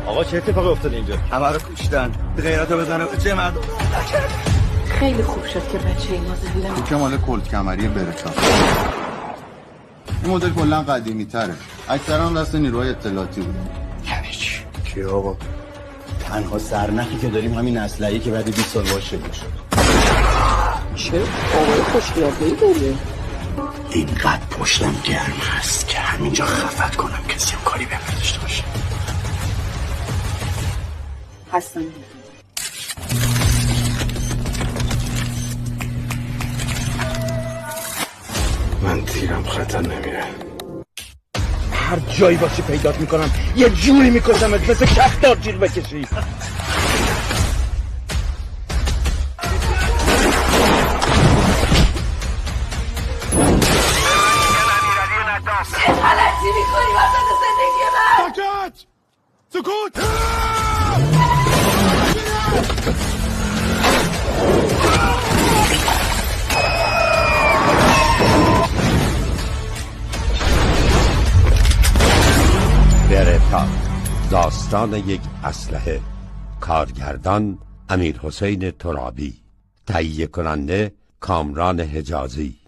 آقا چه اتفاقی افتاده اینجا؟ همه رو کشتن. غیرتو بزنه چه مردم. خیلی خوب شد که بچه ای ما زنده. این که مال کلت کمری برچا. این مدل کلا قدیمی تره. اکثرا دست نیروهای اطلاعاتی بود. یعنی چی آقا؟ تنها سرنخی که داریم همین اسلحه‌ای که بعد 20 سال باشه بود. چه آقای خوش‌قیافه‌ای داری؟ اینقدر پشتم گرم هست که همینجا خفت کنم کسی هم کاری بهم نداشته باشه. هستم. من تیرم خطر نمیره. هر جایی باشی پیدات میکنم یه جوری میکشمت مثل کفتار جیر بکشی. چه غلطی میکنی وسط زندگی من؟ ساکت! سکوت! برتا، داستان یک اسلحه. کارگردان امیرحسین ترابی، تهیه کننده کامران حجازی.